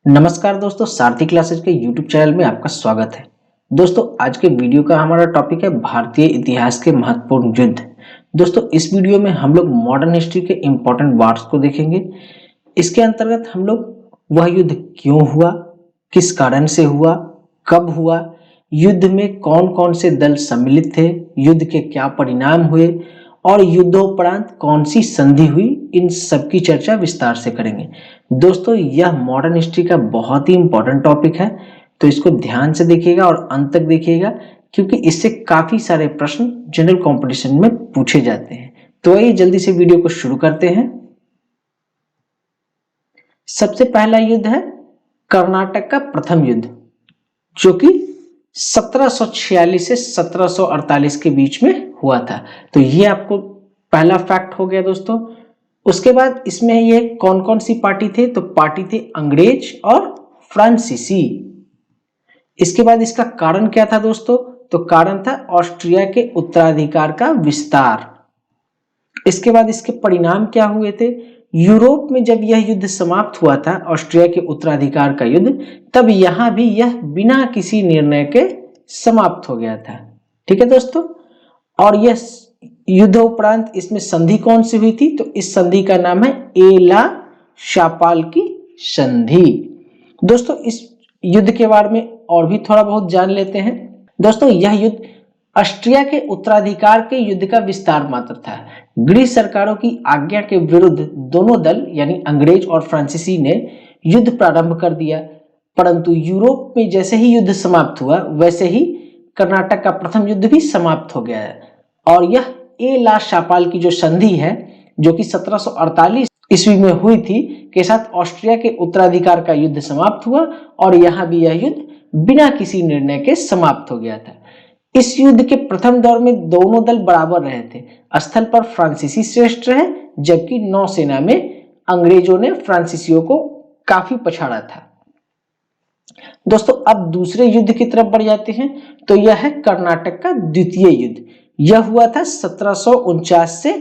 नमस्कार दोस्तों, सारथी क्लासेज के YouTube चैनल में आपका स्वागत है। दोस्तों, आज के वीडियो का हमारा टॉपिक है भारतीय इतिहास के महत्वपूर्ण युद्ध। दोस्तों, इस वीडियो में हम लोग मॉडर्न हिस्ट्री के इम्पोर्टेंट वार्स को देखेंगे। इसके अंतर्गत हम लोग वह युद्ध क्यों हुआ, किस कारण से हुआ, कब हुआ, युद्ध में कौन कौन से दल सम्मिलित थे, युद्ध के क्या परिणाम हुए और युद्धोपरांत कौन सी संधि हुई, इन सब की चर्चा विस्तार से करेंगे। दोस्तों, यह मॉडर्न हिस्ट्री का बहुत ही इंपॉर्टेंट टॉपिक है, तो इसको ध्यान से देखिएगा और अंत तक देखिएगा, क्योंकि इससे काफी सारे प्रश्न जनरल कंपटीशन में पूछे जाते हैं। तो आइए जल्दी से वीडियो को शुरू करते हैं। सबसे पहला युद्ध है कर्नाटक का प्रथम युद्ध, जो कि 1746 से 1748 के बीच में हुआ था। तो ये आपको पहला फैक्ट हो गया दोस्तों। उसके बाद इसमें ये कौन कौन सी पार्टी थे, तो पार्टी थे अंग्रेज और फ्रांसीसी। इसके बाद इसका कारण क्या था दोस्तों, तो कारण था ऑस्ट्रिया के उत्तराधिकार का विस्तार। इसके बाद इसके परिणाम क्या हुए थे, यूरोप में जब यह युद्ध समाप्त हुआ था, ऑस्ट्रिया के उत्तराधिकार का युद्ध, तब यहां भी यह बिना किसी निर्णय के समाप्त हो गया था। ठीक है दोस्तों। और यह युद्ध उपरांत इसमें संधि कौन सी हुई थी, तो इस संधि का नाम है एला शापाल की संधि। दोस्तों, इस युद्ध के बारे में और भी थोड़ा बहुत जान लेते हैं। दोस्तों, यह युद्ध ऑस्ट्रिया के उत्तराधिकार के युद्ध का विस्तार मात्र था। ब्रिटिश सरकारों की आज्ञा के विरुद्ध दोनों दल यानी अंग्रेज और फ्रांसीसी ने युद्ध प्रारंभ कर दिया, परंतु यूरोप में जैसे ही युद्ध समाप्त हुआ, वैसे ही कर्नाटक का प्रथम युद्ध भी समाप्त हो गया है। और यह ए ला शापाल की जो संधि है, जो कि 1748 ईस्वी में हुई थी, के साथ ऑस्ट्रिया के उत्तराधिकार का युद्ध समाप्त हुआ और यहां भी यह युद्ध बिना किसी निर्णय के समाप्त हो गया था। इस युद्ध के प्रथम दौर में दोनों दल बराबर रहे थे। स्थल पर फ्रांसीसी श्रेष्ठ रहे, जबकि नौसेना में अंग्रेजों ने फ्रांसीसियों को काफी पछाड़ा था। दोस्तों, अब दूसरे युद्ध की तरफ बढ़ जाते हैं। तो यह है कर्नाटक का द्वितीय युद्ध। यह हुआ था 1749 से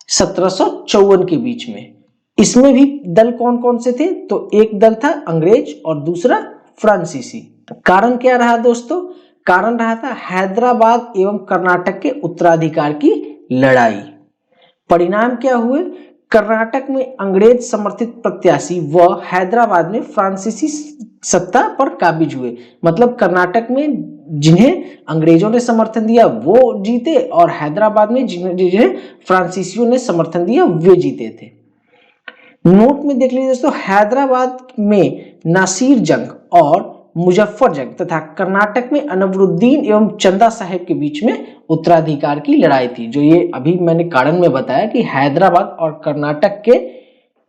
1754 के बीच में। इसमें भी दल कौन कौन से थे, तो एक दल था अंग्रेज और दूसरा फ्रांसीसी। कारण क्या रहा दोस्तों, कारण रहा था हैदराबाद एवं कर्नाटक के उत्तराधिकार की लड़ाई। परिणाम क्या हुए, कर्नाटक में अंग्रेज समर्थित प्रत्याशी व हैदराबाद में फ्रांसीसी सत्ता पर काबिज हुए। मतलब कर्नाटक में जिन्हें अंग्रेजों ने समर्थन दिया वो जीते और हैदराबाद में जिन्हें फ्रांसीसियों ने समर्थन दिया वे जीते थे। नोट में देख लीजिए दोस्तों, हैदराबाद में नासिर जंग और मुजफ्फर जंग तथा कर्नाटक में अनवरुद्दीन एवं चंदा साहेब के बीच में उत्तराधिकार की लड़ाई थी। जो ये अभी मैंने कारण में बताया कि हैदराबाद और कर्नाटक के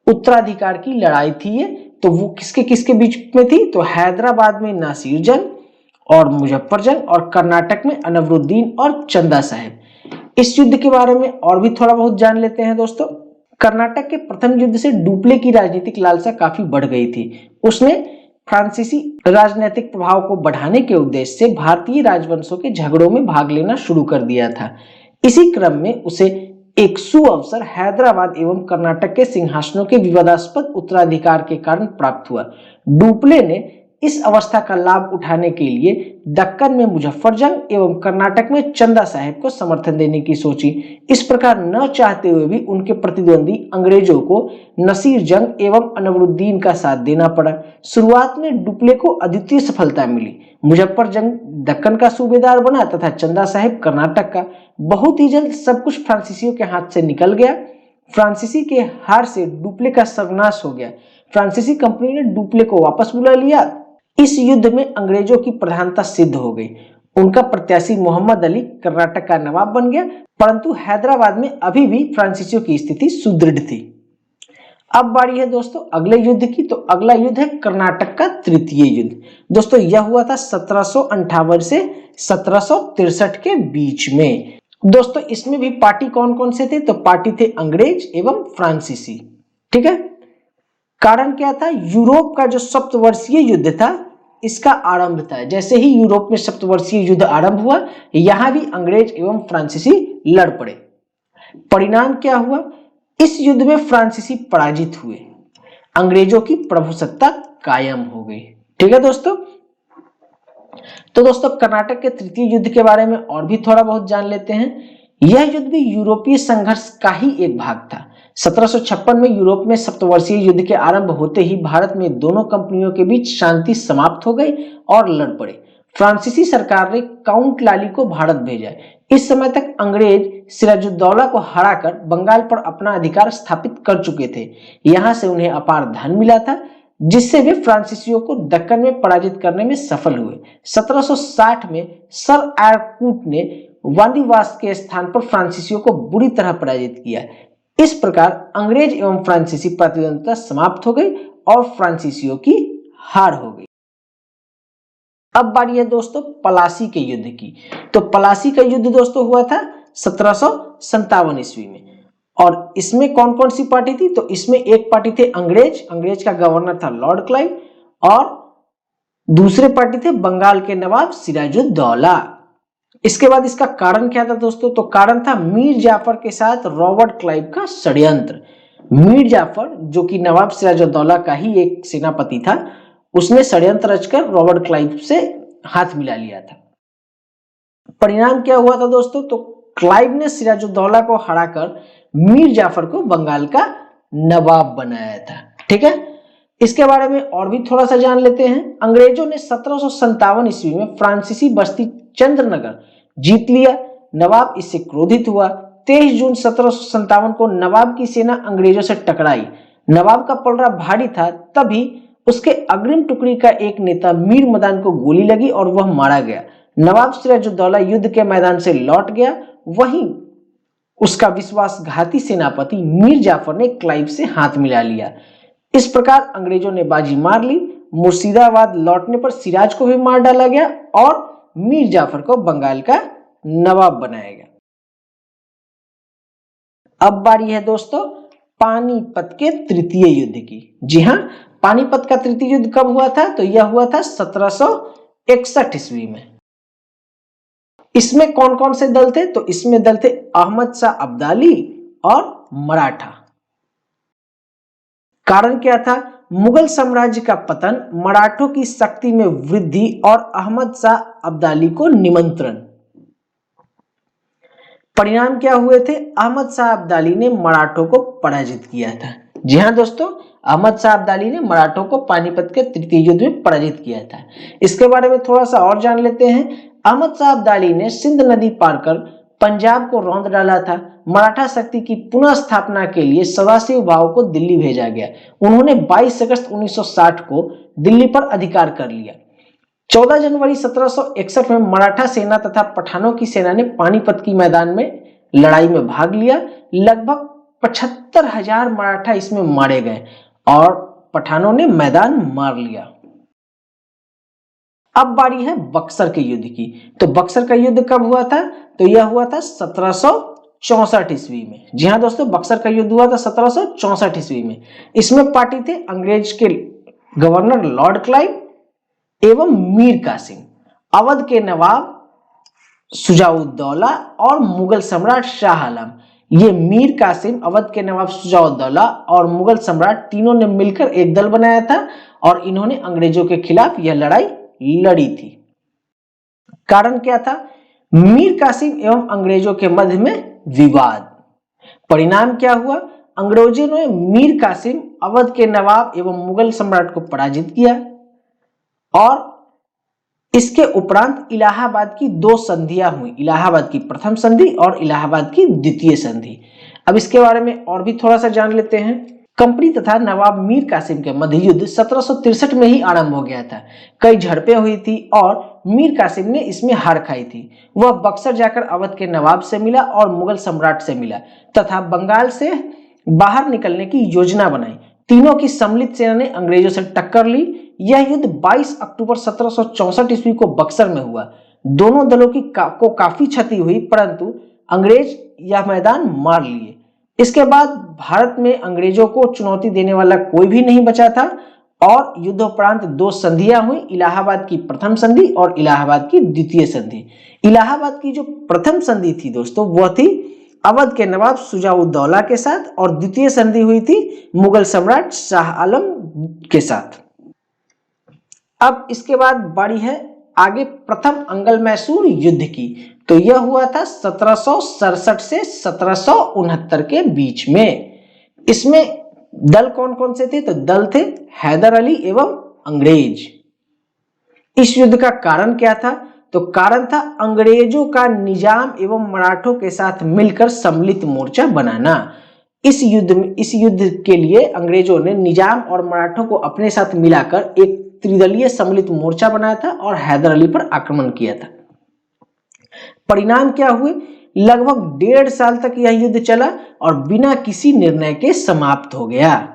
उत्तराधिकार की लड़ाई थी ये, तो वो किसके किसके बीच में थी, तो हैदराबाद में नासिर जंग और मुजफ्फर जंग और कर्नाटक में अनवरुद्दीन और चंदा साहेब। इस युद्ध के बारे में और भी थोड़ा बहुत जान लेते हैं दोस्तों। कर्नाटक के प्रथम युद्ध से डुप्ले की राजनीतिक लालसा काफी बढ़ गई थी। उसने फ्रांसीसी राजनीतिक प्रभाव को बढ़ाने के उद्देश्य से भारतीय राजवंशों के झगड़ों में भाग लेना शुरू कर दिया था। इसी क्रम में उसे एक सुअवसर हैदराबाद एवं कर्नाटक के सिंहासनों के विवादास्पद उत्तराधिकार के कारण प्राप्त हुआ। डुप्ले ने इस अवस्था का लाभ उठाने के लिए दक्कन में मुजफ्फर जंग एवं कर्नाटक में चंदा साहेब को समर्थन देने की सोची। इस प्रकार न चाहते हुए भी उनके प्रतिद्वंदी अंग्रेजों को नसीर जंग एवं अनवरुद्दीन का साथ देना पड़ा। शुरुआत में डुप्ले को अद्वितीय सफलता मिली। मुजफ्फर जंग दक्कन का सूबेदार बना तथा चंदा साहेब कर्नाटक का। बहुत ही जल्द सब कुछ फ्रांसीसियों के हाथ से निकल गया। फ्रांसीसी के हार से डुप्ले का सर्वनाश हो गया। फ्रांसीसी कंपनी ने डुप्ले को वापस बुला लिया। इस युद्ध में अंग्रेजों की प्रधानता सिद्ध हो गई। उनका प्रत्याशी मोहम्मद अली कर्नाटक का नवाब बन गया, परंतु हैदराबाद में अभी भी फ्रांसीसियों की स्थिति सुदृढ़ थी। अब बारी है दोस्तों अगले युद्ध की। तो अगला युद्ध है कर्नाटक का तृतीय युद्ध। दोस्तों, यह हुआ था 1758 से 1763 के बीच में। दोस्तों, इसमें भी पार्टी कौन कौन से थे, तो पार्टी थे अंग्रेज एवं फ्रांसीसी। ठीक है। कारण क्या था, यूरोप का जो सप्तवर्षीय युद्ध था इसका आरंभ था। जैसे ही यूरोप में सप्तवर्षीय युद्ध आरंभ हुआ, यहां भी अंग्रेज एवं फ्रांसीसी लड़ पड़े। परिणाम क्या हुआ, इस युद्ध में फ्रांसीसी पराजित हुए। अंग्रेजों की प्रभुसत्ता कायम हो गई। ठीक है दोस्तों। तो दोस्तों कर्नाटक के तृतीय युद्ध के बारे में और भी थोड़ा बहुत जान लेते हैं। यह युद्ध भी यूरोपीय संघर्ष का ही एक भाग था। 1756 में यूरोप में सप्तवर्षीय युद्ध के आरंभ होते ही भारत में दोनों कंपनियों के बीच शांति समाप्त हो गई और लड़ पड़े। फ्रांसीसी सरकार ने काउंट लाली को भारत भेजा। इस समय तक अंग्रेज सिराजुद्दौला को हराकर बंगाल पर अपना अधिकार स्थापित कर चुके थे। यहां से उन्हें अपार धन मिला था, जिससे वे फ्रांसीसियों को दक्कन में पराजित करने में सफल हुए। 1760 में सर एरकूट ने वांडीवास के स्थान पर फ्रांसीसियों को बुरी तरह पराजित किया। इस प्रकार अंग्रेज एवं फ्रांसीसी प्रतिद्वंद्विता समाप्त हो गई और फ्रांसीसियों की हार हो गई। अब बारी है दोस्तों पलासी के युद्ध की। तो पलासी का युद्ध दोस्तों हुआ था 1757 ईस्वी में। और इसमें कौन कौन सी पार्टी थी? तो इसमें एक पार्टी थे अंग्रेज का गवर्नर था लॉर्ड क्लाइव, और दूसरे पार्टी थे बंगाल के नवाब सिराजुद्दौला। इसके बाद इसका कारण क्या था दोस्तों? तो कारण था मीर जाफर के साथ रॉबर्ट क्लाइव का षड्यंत्र। मीर जाफर जो कि नवाब सिराजुद्दौला का ही एक सेनापति था, उसने षड्यंत्र रचकर रॉबर्ट क्लाइव से हाथ मिला लिया था। परिणाम क्या हुआ था दोस्तों? तो क्लाइव ने सिराजुद्दौला को हराकर मीर जाफर को बंगाल का नवाब बनाया था। ठीक है। इसके बारे में और भी थोड़ा सा जान लेते हैं। अंग्रेजों ने 1757 ईस्वी में फ्रांसीसी बस्ती चंद्रनगर जीत लिया। नवाब इससे क्रोधित हुआ। 23 जून 1757 को नवाब की सेना अंग्रेजों से टकराई। नवाब का पलड़ा भारी था, तभी उसके अग्रिम टुकड़ी का एक नेता मीर मदान को गोली लगी और वह मारा गया। नवाब सिराजुद्दौला युद्ध के मैदान से लौट गया। वहीं उसका विश्वासघाती सेनापति मीर जाफर ने क्लाइव से हाथ मिला लिया। इस प्रकार अंग्रेजों ने बाजी मार ली। मुर्शिदाबाद लौटने पर सिराज को भी मार डाला गया और मीर जाफर को बंगाल का नवाब बनाया गया। अब बारी है दोस्तों पानीपत के तृतीय युद्ध की। जी हां, पानीपत का तृतीय युद्ध कब हुआ था? तो यह हुआ था 1761 ईस्वी में। इसमें कौन कौन से दल थे? तो इसमें दल थे अहमद शाह अब्दाली और मराठा। कारण क्या था? मुगल साम्राज्य का पतन, मराठों की शक्ति में वृद्धि और अहमद शाह अब्दाली को निमंत्रण। परिणाम क्या हुए थे? अहमद शाह अब्दाली ने मराठों को पराजित किया था। जी हां दोस्तों, अहमद शाह अब्दाली ने मराठों को पानीपत के तृतीय युद्ध में पराजित किया था। इसके बारे में थोड़ा सा और जान लेते हैं। अहमद शाह अब्दाली ने सिंध नदी पार कर पंजाब को रौंद डाला था। मराठा शक्ति की पुनः स्थापना के लिए सदाशिव भाव को दिल्ली भेजा गया। उन्होंने 22 अगस्त 1960 को दिल्ली पर अधिकार कर लिया। 14 जनवरी 1761 में मराठा सेना तथा पठानों की सेना ने पानीपत की मैदान में लड़ाई में भाग लिया। लगभग 75,000 मराठा इसमें मारे गए और पठानों ने मैदान मार लिया। अब बारी है बक्सर के युद्ध की। तो बक्सर का युद्ध कब हुआ था? तो यह हुआ था 1764 ईस्वी में। जी हां दोस्तों, बक्सर का युद्ध हुआ था 1764 ईस्वी में। इसमें पार्टी थे अंग्रेज के गवर्नर लॉर्ड क्लाइव एवं मीर कासिम, अवध के नवाब शुजाउद्दौला और मुगल सम्राट शाह आलम। ये मीर कासिम, अवध के नवाब शुजाउद्दौला और मुगल सम्राट तीनों ने मिलकर एक दल बनाया था और इन्होंने अंग्रेजों के खिलाफ यह लड़ाई लड़ी थी। कारण क्या था? मीर कासिम एवं अंग्रेजों के मध्य में विवाद। परिणाम क्या हुआ? अंग्रेजों ने मीर कासिम, अवध के नवाब एवं मुगल सम्राट को पराजित किया और इसके उपरांत इलाहाबाद की 2 संधियां हुई, इलाहाबाद की प्रथम संधि और इलाहाबाद की द्वितीय संधि। अब इसके बारे में और भी थोड़ा सा जान लेते हैं। कंपनी तथा नवाब मीर कासिम के मध्य युद्ध 1763 में ही आरंभ हो गया था। कई झड़पें हुई थी और मीर कासिम ने इसमें हार खाई थी। वह बक्सर जाकर अवध के नवाब से मिला और मुगल सम्राट से मिला तथा बंगाल से बाहर निकलने की योजना बनाई। तीनों की सम्मिलित सेना ने अंग्रेजों से टक्कर ली। यह युद्ध 22 अक्टूबर 1764 ईस्वी को बक्सर में हुआ। दोनों दलों को काफी क्षति हुई, परंतु अंग्रेज यह मैदान मार लिए। इसके बाद भारत में अंग्रेजों को चुनौती देने वाला कोई भी नहीं बचा था और युद्धोपरांत 2 संधियां हुई, इलाहाबाद की प्रथम संधि और इलाहाबाद की द्वितीय संधि। इलाहाबाद की जो प्रथम संधि थी दोस्तों, वह थी अवध के नवाब शुजाउद्दौला के साथ और द्वितीय संधि हुई थी मुगल सम्राट शाह आलम के साथ। अब इसके बाद बारी है आगे प्रथम अंगल मैसूर युद्ध की। तो यह हुआ था 1767 से 1769 के बीच में। इसमें दल कौन कौन से थे? तो दल थे हैदर अली एवं अंग्रेज। इस युद्ध का कारण क्या था? तो कारण था अंग्रेजों का निजाम एवं मराठों के साथ मिलकर सम्मिलित मोर्चा बनाना। इस युद्ध के लिए अंग्रेजों ने निजाम और मराठों को अपने साथ मिलाकर एक त्रिदलीय सम्मिलित मोर्चा बनाया था और हैदर अली पर आक्रमण किया था। परिणाम क्या हुए? लगभग 1.5 साल तक यह युद्ध चला और बिना किसी निर्णय के समाप्त हो गया।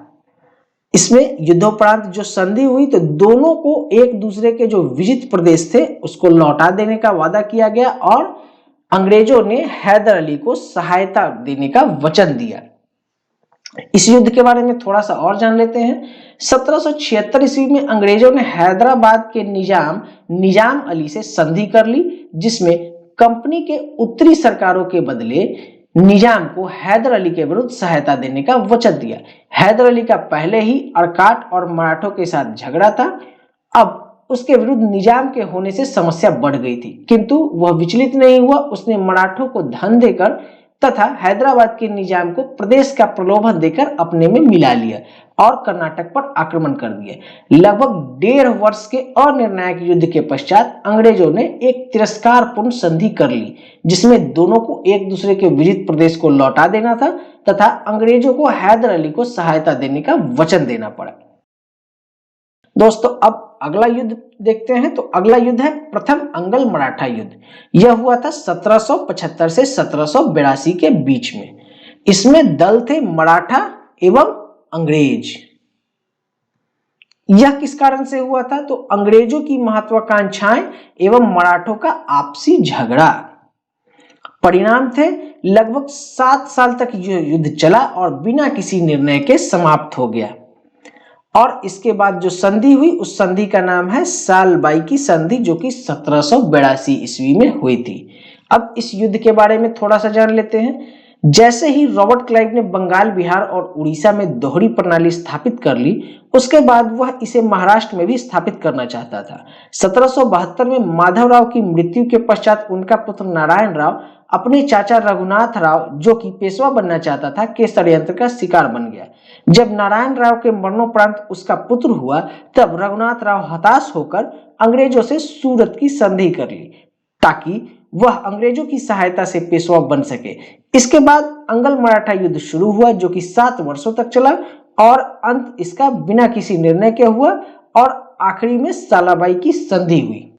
इसमें युद्धोपरांत जो संधि हुई तो दोनों को एक दूसरे के जो विजित प्रदेश थे उसको लौटा देने का वादा किया गया और अंग्रेजों ने हैदर अली को सहायता देने का वचन दिया। इस युद्ध के बारे में थोड़ा सा और जान लेते हैं। 1776 ईस्वी में अंग्रेजों ने हैदराबाद के निजाम अली से संधि कर ली, जिसमें कंपनी के उत्तरी सरकारों के बदले निजाम को हैदर अली के विरुद्ध सहायता देने का वचन दिया। हैदर अली का पहले ही अरकाट और मराठों के साथ झगड़ा था। अब उसके विरुद्ध निजाम के होने से समस्या बढ़ गई थी, किंतु वह विचलित नहीं हुआ। उसने मराठों को धन देकर तथा हैदराबाद के निजाम को प्रदेश का प्रलोभन देकर अपने में मिला लिया और कर्नाटक पर आक्रमण कर दिया। लगभग 1.5 वर्ष के अनिर्णायक युद्ध के पश्चात अंग्रेजों ने एक तिरस्कारपूर्ण संधि कर ली, जिसमें दोनों को एक दूसरे के विजित प्रदेश को लौटा देना था तथा अंग्रेजों को हैदर अली को सहायता देने का वचन देना पड़ा। दोस्तों अब अगला युद्ध देखते हैं। तो अगला युद्ध है प्रथम अंगल मराठा युद्ध। यह हुआ था 1775 से 1782 के बीच में। इसमें दल थे मराठा एवं अंग्रेज। यह किस कारण से हुआ था? तो अंग्रेजों की महत्वाकांक्षाएं एवं मराठों का आपसी झगड़ा। परिणाम थे लगभग 7 साल तक यह युद्ध चला और बिना किसी निर्णय के समाप्त हो गया। और इसके बाद जो संधि हुई उस संधि का नाम है सालबाई की संधि, जो कि 1782 ईस्वी में हुई थी। अब इस युद्ध के बारे में थोड़ा सा जान लेते हैं। जैसे ही रॉबर्ट क्लाइव ने बंगाल, बिहार और उड़ीसा में दोहरी प्रणाली स्थापित कर ली, उसके बाद वह इसे महाराष्ट्र में भी स्थापित करना चाहता था। 1772 में माधवराव की मृत्यु के पश्चात उनका पुत्र नारायण राव अपने चाचा रघुनाथ राव, जो कि पेशवा बनना चाहता था, के षड्यंत्र का शिकार बन गया। जब नारायण राव के मरणोपरांत उसका पुत्र हुआ, तब रघुनाथ राव हताश होकर अंग्रेजों से सूरत की संधि कर ली ताकि वह अंग्रेजों की सहायता से पेशवा बन सके। इसके बाद अंगल मराठा युद्ध शुरू हुआ, जो कि 7 वर्षों तक चला और अंत इसका बिना किसी निर्णय के हुआ और आखिरी में सालाबाई की संधि हुई।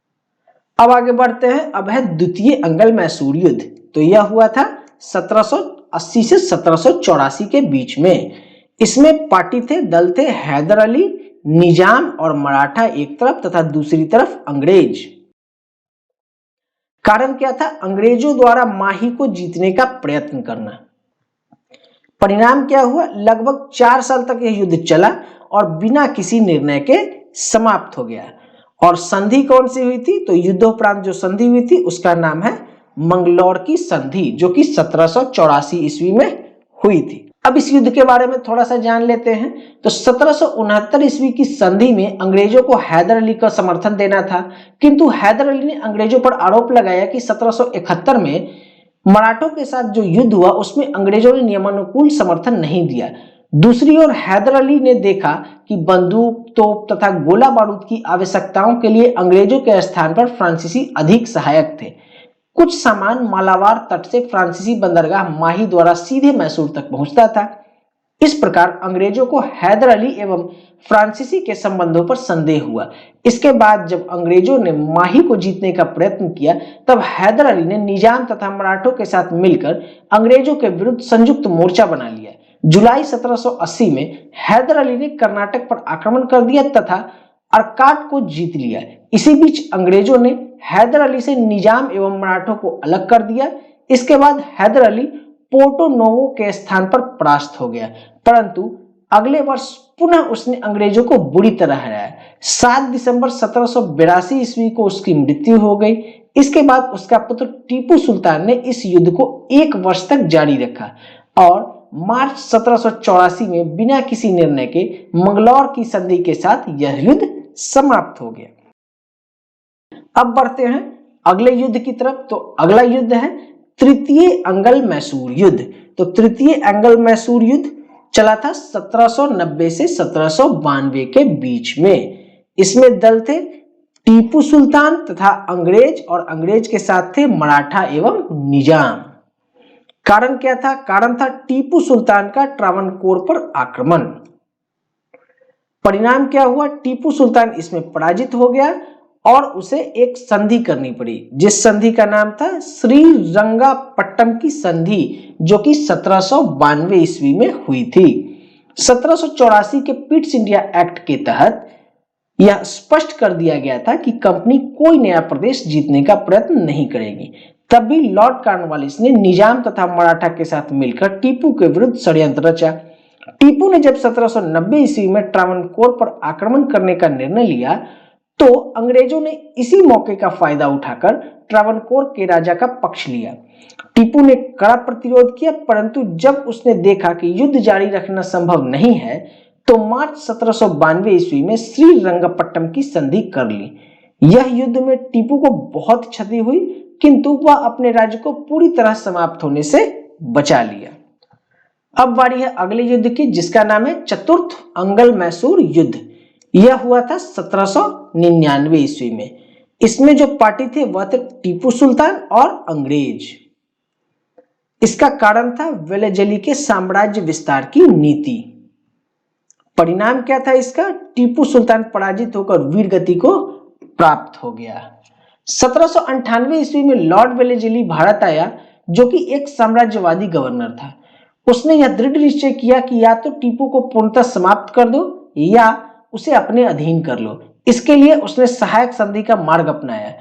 अब आगे बढ़ते हैं। अब है द्वितीय अंगल मैसूर युद्ध। तो यह हुआ था 1780 से 1784 के बीच में। इसमें पार्टी थे, दल थे हैदर अली, निजाम और मराठा एक तरफ तथा दूसरी तरफ अंग्रेज। कारण क्या था? अंग्रेजों द्वारा माही को जीतने का प्रयत्न करना। परिणाम क्या हुआ? लगभग 4 साल तक यह युद्ध चला और बिना किसी निर्णय के समाप्त हो गया। और संधि कौन सी हुई थी? तो युद्धोपरांत जो संधि हुई थी उसका नाम है मंगलौर की संधि, जो कि 1784 ईस्वी में हुई थी। अब इस युद्ध के बारे में थोड़ा सा जान लेते हैं। तो 1769 ईस्वी की संधि में अंग्रेजों को हैदर अली का समर्थन देना था, किंतु हैदर अली ने अंग्रेजों पर आरोप लगाया कि 1771 में मराठों के साथ जो युद्ध हुआ उसमें अंग्रेजों ने नियमानुकूल समर्थन नहीं दिया। दूसरी ओर हैदर अली ने देखा कि बंदूक, तोप तथा गोला बारूद की आवश्यकताओं के लिए अंग्रेजों के स्थान पर फ्रांसीसी अधिक सहायक थे। कुछ सामान मालाबार तट से फ्रांसीसी बंदरगाह माही द्वारा सीधे मैसूर तक पहुंचता था। इस प्रकार अंग्रेजों को हैदर अली एवं फ्रांसीसी के संबंधों पर संदेह हुआ। इसके बाद जब अंग्रेजों ने माही को जीतने का प्रयत्न किया, तब हैदर अली ने निजाम तथा मराठों के साथ मिलकर अंग्रेजों के विरुद्ध संयुक्त मोर्चा बना लिया। जुलाई 1780 में हैदर अली ने कर्नाटक पर आक्रमण कर दिया तथा अरकाट को जीत लिया। इसी बीच अंग्रेजों ने हैदर अली से निजाम एवं मराठों को अलग कर दिया। इसके बाद हैदर अली पोर्टो नोवो के स्थान पर परास्त हो गया, परंतु अगले वर्ष पुनः उसने अंग्रेजों को बुरी तरह हराया। 7 दिसंबर 1782 ईस्वी को उसकी मृत्यु हो गई। इसके बाद उसका पुत्र टीपू सुल्तान ने इस युद्ध को 1 वर्ष तक जारी रखा और मार्च 1784 में बिना किसी निर्णय के मंगलौर की संधि के साथ यह युद्ध समाप्त हो गया। अब बढ़ते हैं अगले युद्ध की तरफ। तो अगला युद्ध है तृतीय अंगल मैसूर युद्ध। तो तृतीय अंगल मैसूर युद्ध चला था 1790 से 1792 के बीच में। इसमें दल थे टीपू सुल्तान तथा अंग्रेज, और अंग्रेज के साथ थे मराठा एवं निजाम। कारण क्या था? कारण था टीपू सुल्तान का ट्रावनकोर पर आक्रमण। परिणाम क्या हुआ? टीपू सुल्तान इसमें पराजित हो गया और उसे एक संधि करनी पड़ी, जिस संधि का नाम था श्रीरंगापट्टम की संधि, जो कि 1792 ईस्वी में हुई थी। 1784 के पिट्स इंडिया एक्ट के तहत यह स्पष्ट कर दिया गया था कि कंपनी कोई नया प्रदेश जीतने का प्रयत्न नहीं करेगी। तब भी लॉर्ड कॉर्नवालिस ने निजाम तथा मराठा के साथ मिलकर टीपू के विरुद्ध षड्यंत्र रचा। टीपू ने जब 1790 ईस्वी में ट्रावनकोर पर आक्रमण करने का निर्णय लिया तो अंग्रेजों ने इसी मौके का फायदा उठाकर ट्रावनकोर के राजा का पक्ष लिया। टीपू ने कड़ा प्रतिरोध किया, परंतु जब उसने देखा कि युद्ध जारी रखना संभव नहीं है तो मार्च 1792 ईस्वी में श्रीरंगपट्टम की संधि कर ली। यह युद्ध में टीपू को बहुत क्षति हुई, किंतु वह अपने राज्य को पूरी तरह समाप्त होने से बचा लिया। अब बारी है अगले युद्ध की, जिसका नाम है चतुर्थ अंगल मैसूर युद्ध। यह हुआ था 1799 ईस्वी में। इसमें जो पार्टी थे वह थे टीपू सुल्तान और अंग्रेज। इसका कारण था वेलेजली के साम्राज्य विस्तार की नीति। परिणाम क्या था इसका? टीपू सुल्तान पराजित होकर वीरगति को प्राप्त हो गया। 1798 ईस्वी में लॉर्ड वेलेजली भारत आया, जो कि एक साम्राज्यवादी गवर्नर था। उसने यह दृढ़ निश्चय किया कि या तो टीपू को पूर्णतः समाप्त कर दो या उसे अपने अधीन कर लो। इसके लिए उसने सहायक संधि का मार्ग अपनाया।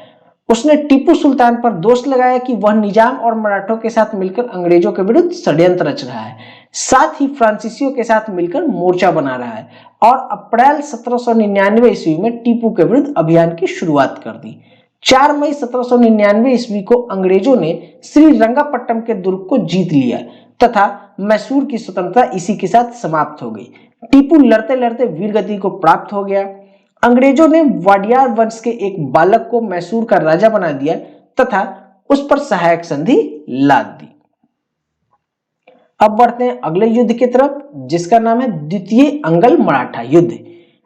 उसने टीपू सुल्तान पर दोष लगाया कि वह निजाम और मराठों के साथ मिलकर अंग्रेजों के विरुद्ध षड्यंत्र रच रहा है, साथ ही फ्रांसीसियों के साथ मिलकर मोर्चा बना रहा है, और अप्रैल 1799 ईस्वी में टीपू के विरुद्ध अभियान की शुरुआत कर दी। 4 मई 1799 ईस्वी को अंग्रेजों ने श्रीरंगापट्टम के दुर्ग को जीत लिया तथा मैसूर की स्वतंत्रता इसी के साथ समाप्त हो गई। टीपू लड़ते लड़ते वीरगति को प्राप्त हो गया। अंग्रेजों ने वाडियार वंश के एक बालक को मैसूर का राजा बना दिया तथा उस पर सहायक संधि लाद दी। अब बढ़ते हैं अगले युद्ध की तरफ, जिसका नाम है द्वितीय अंगल मराठा युद्ध।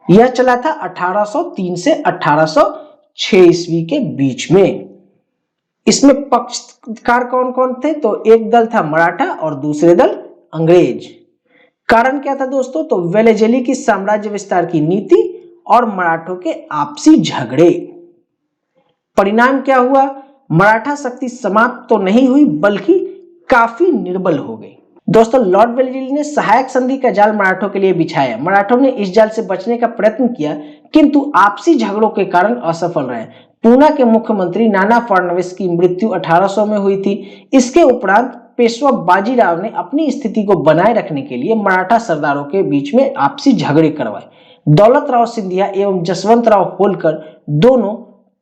यह चला था 1803 से 1806 ईस्वी के बीच में। इसमें पक्षकार कौन कौन थे? तो एक दल था मराठा और दूसरे दल अंग्रेज। कारण क्या था दोस्तों? तो वेलेजली की साम्राज्य विस्तार की नीति और मराठों के आपसी झगड़े। परिणाम क्या हुआ? मराठा शक्ति समाप्त तो नहीं हुई बल्कि काफी निर्बल हो गई। दोस्तों, लॉर्ड वेलेजली ने सहायक संधि का जाल मराठों के लिए बिछाया। मराठों ने इस जाल से बचने का प्रयत्न किया, किंतु आपसी झगड़ों के कारण असफल रहे। पूना के मुख्यमंत्री नाना फडणवीस की मृत्यु 1800 में हुई थी। इसके उपरांत पेशवा बाजीराव ने अपनी स्थिति को बनाए रखने के लिए मराठा सरदारों के बीच में आपसी झगड़े करवाए। दौलत राव सिंधिया एवं जसवंत राव होलकर दोनों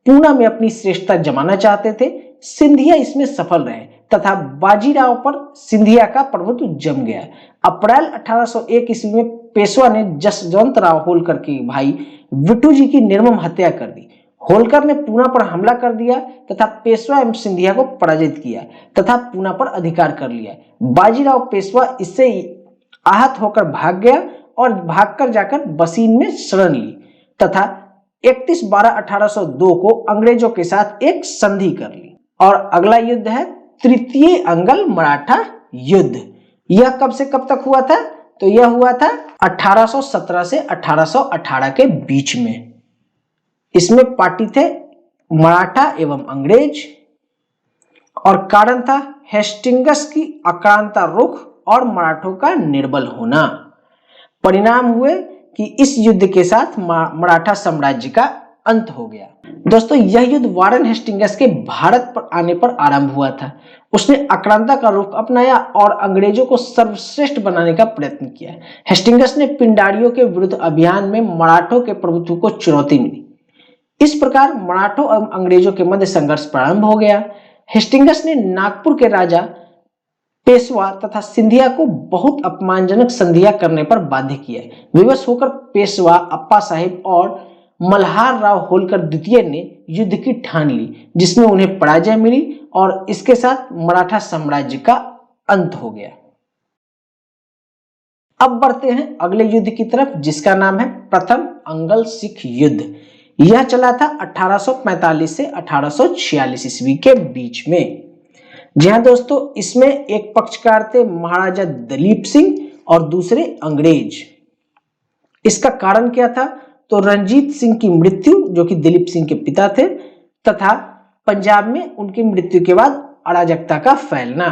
पूना में अपनी श्रेष्ठता जमाना चाहते थे। सिंधिया इसमें सफल रहे तथा बाजीराव पर सिंधिया का प्रभुत्व जम गया। अप्रैल 1801 ईस्वी में पेशवा ने जसवंत राव होलकर के भाई विट्टू जी की निर्मम हत्या कर दी। होलकर ने पूना पर हमला कर दिया तथा पेशवा एवं सिंधिया को पराजित किया तथा पूना पर अधिकार कर लिया। बाजीराव पेशवा इससे आहत होकर भाग गया और भागकर जाकर बसीन में शरण ली तथा 31/12/1802 को अंग्रेजों के साथ एक संधि कर ली। और अगला युद्ध है तृतीय अंगल मराठा युद्ध। यह कब से कब तक हुआ था? तो यह हुआ था 1817 से 1818 के बीच में। इसमें पार्टी थे मराठा एवं अंग्रेज और कारण था हेस्टिंगस की आक्रांता रुख और मराठों का निर्बल होना। परिणाम हुए कि इस युद्ध के साथ मराठा साम्राज्य का अंत हो गया। दोस्तों, यह युद्ध वारेन हेस्टिंगस के भारत पर आने पर आरंभ हुआ था। उसने आक्रांता का रुख अपनाया और अंग्रेजों को सर्वश्रेष्ठ बनाने का प्रयत्न किया। हेस्टिंगस ने पिंडारियों के विरुद्ध अभियान में मराठों के प्रभुत्व को चुनौती मिली। इस प्रकार मराठों एवं अंग्रेजों के मध्य संघर्ष प्रारंभ हो गया। हेस्टिंगस ने नागपुर के राजा पेशवा तथा सिंधिया को बहुत अपमानजनक संधियां करने पर बाध्य किया। विवश होकर पेशवा, अप्पा साहिब और मल्हार राव होलकर द्वितीय ने युद्ध की ठान ली, जिसमें उन्हें पराजय मिली और इसके साथ मराठा साम्राज्य का अंत हो गया। अब बढ़ते हैं अगले युद्ध की तरफ, जिसका नाम है प्रथम अंगल सिख युद्ध। यह चला था 1845 से 1846 ईस्वी के बीच में। जी हाँ दोस्तों, इसमें एक पक्षकार थे महाराजा दलीप सिंह और दूसरे अंग्रेज। इसका कारण क्या था? तो रणजीत सिंह की मृत्यु, जो कि दिलीप सिंह के पिता थे, तथा पंजाब में उनकी मृत्यु के बाद अराजकता का फैलना।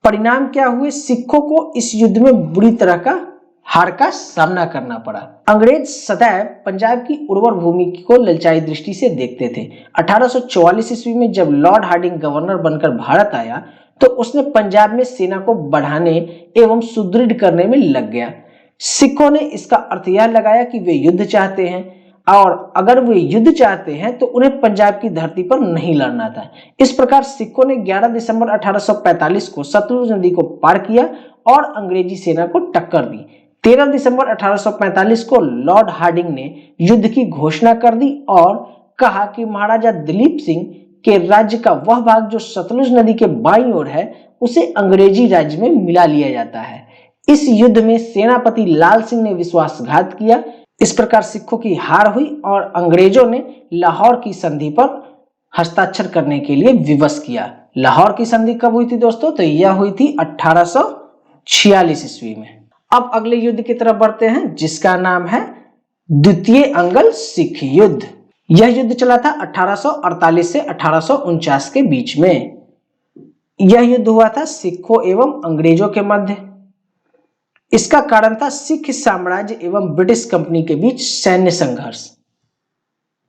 परिणाम क्या हुए? सिखों को इस युद्ध में बुरी तरह का हार का सामना करना पड़ा। अंग्रेज सदैव पंजाब की उर्वर भूमि को ललचाई दृष्टि से देखते थे। 1844 ईस्वी में जब लॉर्ड हार्डिंग गवर्नर बनकर भारत आया तो उसने पंजाब में सेना को बढ़ाने एवं सुदृढ़ करने में लग गया। सिखों ने इसका अर्थ यह लगाया कि वे युद्ध चाहते हैं और अगर वे युद्ध चाहते हैं तो उन्हें पंजाब की धरती पर नहीं लड़ना था। इस प्रकार सिखों ने 11 दिसंबर 1845 को सतलुज नदी को पार किया और अंग्रेजी सेना को टक्कर दी। 13 दिसंबर 1845 को लॉर्ड हार्डिंग ने युद्ध की घोषणा कर दी और कहा कि महाराजा दिलीप सिंह के राज्य का वह भाग जो सतलुज नदी के बाईं ओर है उसे अंग्रेजी राज्य में मिला लिया जाता है। इस युद्ध में सेनापति लाल सिंह ने विश्वासघात किया। इस प्रकार सिखों की हार हुई और अंग्रेजों ने लाहौर की संधि पर हस्ताक्षर करने के लिए विवश किया। लाहौर की संधि कब हुई थी दोस्तों? तो यह हुई थी 1846 ईस्वी में। अब अगले युद्ध की तरफ बढ़ते हैं, जिसका नाम है द्वितीय अंगल सिख युद्ध। यह युद्ध चला था 1848 से 1849 के बीच में। यह युद्ध हुआ था सिखों एवं अंग्रेजों के मध्य। इसका कारण था सिख साम्राज्य एवं ब्रिटिश कंपनी के बीच सैन्य संघर्ष।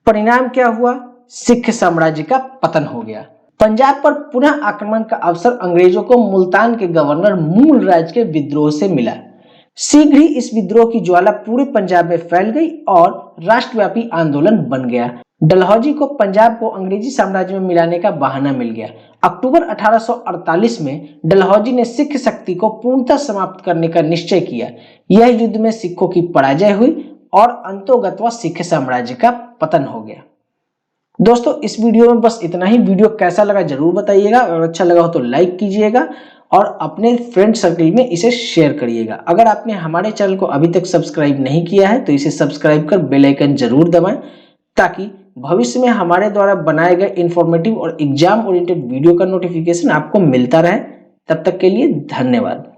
परिणाम क्या हुआ? सिख साम्राज्य का पतन हो गया। पंजाब पर पुनः आक्रमण का अवसर अंग्रेजों को मुल्तान के गवर्नर मूलराज के विद्रोह से मिला। शीघ्र ही इस विद्रोह की ज्वाला पूरे पंजाब में फैल गई और राष्ट्रव्यापी आंदोलन बन गया। डलहौजी को पंजाब को अंग्रेजी साम्राज्य में मिलाने का बहाना मिल गया। अक्टूबर 1848 में डलहौजी ने सिख शक्ति को पूर्णतः समाप्त करने का निश्चय किया। यह युद्ध में सिखों की पराजय हुई और अंतोगत्वा सिख साम्राज्य का पतन हो गया। दोस्तों, इस वीडियो में बस इतना ही। वीडियो कैसा लगा जरूर बताइएगा। अगर अच्छा लगा हो तो लाइक कीजिएगा और अपने फ्रेंड सर्कल में इसे शेयर करिएगा। अगर आपने हमारे चैनल को अभी तक सब्सक्राइब नहीं किया है तो इसे सब्सक्राइब कर बेल आइकन जरूर दबाएं, ताकि भविष्य में हमारे द्वारा बनाए गए इंफॉर्मेटिव और एग्जाम ओरिएंटेड वीडियो का नोटिफिकेशन आपको मिलता रहे। तब तक के लिए धन्यवाद।